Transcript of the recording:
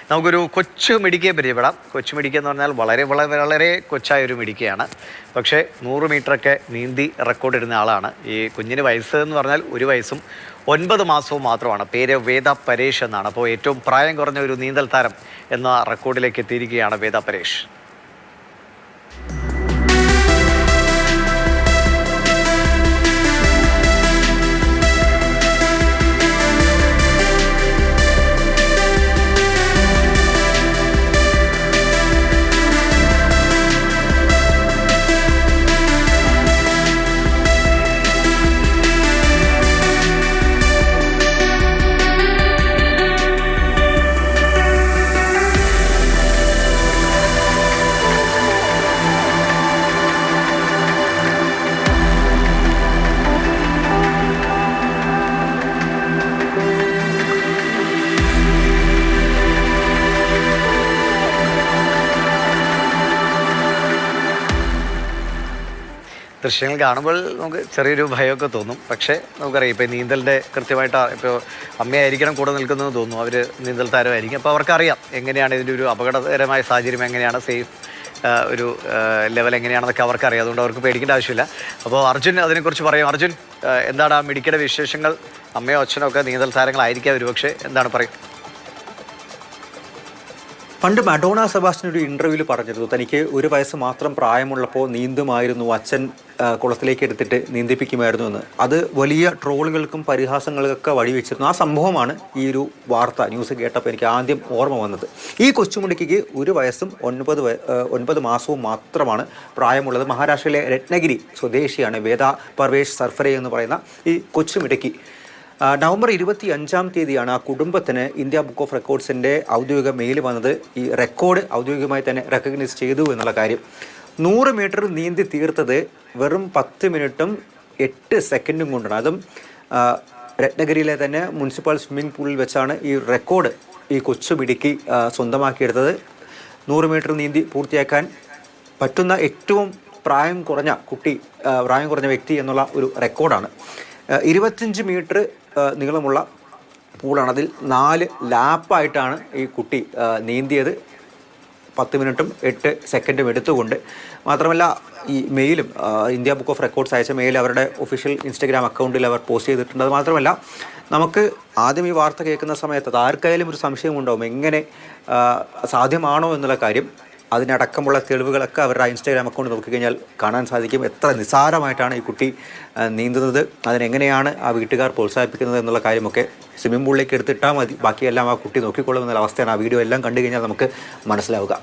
നമുക്കൊരു കൊച്ചു മിടിക്കയെ പരിചയപ്പെടാം. കൊച്ചു മിടിക്ക എന്ന് പറഞ്ഞാൽ വളരെ വളരെ വളരെ കൊച്ചായൊരു മിടിക്കയാണ്. പക്ഷേ 100 മീറ്ററൊക്കെ നീന്തി റെക്കോർഡ് ഇടുന്ന ആളാണ്. ഈ കുഞ്ഞിന് വയസ്സ് എന്ന് പറഞ്ഞാൽ 1 വയസ്സും 9 മാസവും മാത്രമാണ്. പേര് വേദ പരേഷ് എന്നാണ്. അപ്പോൾ ഏറ്റവും പ്രായം കുറഞ്ഞ ഒരു നീന്തൽ താരം എന്ന റെക്കോർഡിലേക്ക് എത്തിയിരിക്കുകയാണ് വേദ പരേഷ്. ദൃശ്യങ്ങൾ കാണുമ്പോൾ നമുക്ക് ചെറിയൊരു ഭയമൊക്കെ തോന്നും. പക്ഷേ നമുക്കറിയാം ഇപ്പോൾ നീന്തലിൻ്റെ കൃത്യമായിട്ട് ഇപ്പോൾ അമ്മയായിരിക്കണം കൂടെ നിൽക്കുന്നതെന്ന് തോന്നുന്നു. അവർ നീന്തൽ താരമായിരിക്കും. അപ്പോൾ അവർക്കറിയാം എങ്ങനെയാണ് ഇതിൻ്റെ ഒരു അപകടകരമായ സാഹചര്യം, എങ്ങനെയാണ് സേഫ് ഒരു ലെവൽ എങ്ങനെയാണെന്നൊക്കെ അവർക്കറിയാം. അതുകൊണ്ട് അവർക്ക് പേടിക്കേണ്ട ആവശ്യമില്ല. അപ്പോൾ അർജുൻ അതിനെക്കുറിച്ച് പറയും. അർജുൻ, എന്താണ് ആ മിടിക്കയുടെ വിശേഷങ്ങൾ? അമ്മയോ അച്ഛനോ ഒക്കെ നീന്തൽ താരങ്ങളായിരിക്കാം ഒരുപക്ഷെ, എന്താണ് പറയും? പണ്ട് മഡോണ സെബാസ്റ്റ്യൻ ഒരു ഇൻ്റർവ്യൂവിൽ പറഞ്ഞിരുന്നു, തനിക്ക് 1 വയസ്സ് മാത്രം പ്രായമുള്ളപ്പോൾ നീന്തുമായിരുന്നു, അച്ഛൻ കുളത്തിലേക്ക് എടുത്തിട്ട് നീന്തിപ്പിക്കുമായിരുന്നു എന്ന്. അത് വലിയ ട്രോളുകൾക്കും പരിഹാസങ്ങൾക്കൊക്കെ വഴിവെച്ചിരുന്നു. ആ സംഭവമാണ് ഈ ഒരു വാർത്ത ന്യൂസ് കേട്ടപ്പോൾ എനിക്ക് ആദ്യം ഓർമ്മ വന്നത്. ഈ കൊച്ചുമിടിക്ക് 1 വയസ്സും 9 മാസവും മാത്രമാണ് പ്രായമുള്ളത്. മഹാരാഷ്ട്രയിലെ രത്നഗിരി സ്വദേശിയാണ് വേദ പർവേഷ് സർഫരെ എന്ന് പറയുന്ന ഈ കൊച്ചുമിടുക്കി. നവംബർ 25-ാം തീയതിയാണ് ആ കുടുംബത്തിന് ഇന്ത്യ ബുക്ക് ഓഫ് റെക്കോർഡ്സിൻ്റെ ഔദ്യോഗിക മെയിൽ വന്നത്. ഈ റെക്കോർഡ് ഔദ്യോഗികമായി തന്നെ റെക്കഗ്നൈസ് ചെയ്തു എന്നുള്ള കാര്യം. 100 മീറ്റർ നീന്തി തീർത്തത് വെറും 10 മിനിറ്റും 8 സെക്കൻഡും കൊണ്ടാണ്. അതും രത്നഗിരിയിലെ തന്നെ മുനിസിപ്പൽ സ്വിമ്മിംഗ് പൂളിൽ വെച്ചാണ് ഈ റെക്കോർഡ് ഈ കൊച്ചുമിടുക്കി സ്വന്തമാക്കിയെടുത്തത്. 100 മീറ്റർ നീന്തി പൂർത്തിയാക്കാൻ പറ്റുന്ന ഏറ്റവും പ്രായം കുറഞ്ഞ വ്യക്തി എന്നുള്ള ഒരു റെക്കോർഡാണ്. 25 മീറ്റർ നീളമുള്ള പൂളാണ്. അതിൽ 4 ലാപ്പായിട്ടാണ് ഈ കുട്ടി നീന്തിയത്. 10 മിനിറ്റും 8 സെക്കൻഡും എടുത്തുകൊണ്ട്. മാത്രമല്ല ഈ മെയിലും ഇന്ത്യ ബുക്ക് ഓഫ് റെക്കോർഡ്സ് അയച്ച മെയിൽ അവരുടെ ഒഫീഷ്യൽ ഇൻസ്റ്റഗ്രാം അക്കൗണ്ടിൽ അവർ പോസ്റ്റ് ചെയ്തിട്ടുണ്ട്. അത് മാത്രമല്ല നമുക്ക് ആദ്യം ഈ വാർത്ത കേൾക്കുന്ന സമയത്ത് ആർക്കായാലും ഒരു സംശയമുണ്ടാവും, എങ്ങനെ സാധ്യമാണോ എന്നുള്ള കാര്യം. അതിനടക്കമുള്ള തെളിവുകളൊക്കെ അവരുടെ ഇൻസ്റ്റാഗ്രാം അക്കൗണ്ട് നോക്കിക്കഴിഞ്ഞാൽ കാണാൻ സാധിക്കും. എത്ര നിസ്സാരമായിട്ടാണ് ഈ കുട്ടി നീന്തുന്നത്, അതിനെങ്ങനെയാണ് ആ വീട്ടുകാർ പ്രോത്സാഹിപ്പിക്കുന്നത് എന്നുള്ള കാര്യമൊക്കെ. സ്വിമ്മിംഗ് പൂളിലേക്ക് എടുത്തിട്ടാൽ മതി, ബാക്കിയെല്ലാം ആ കുട്ടി നോക്കിക്കൊള്ളും എന്നുള്ള അവസ്ഥയാണ് ആ വീഡിയോ എല്ലാം കണ്ടു കഴിഞ്ഞാൽ നമുക്ക് മനസ്സിലാവുക.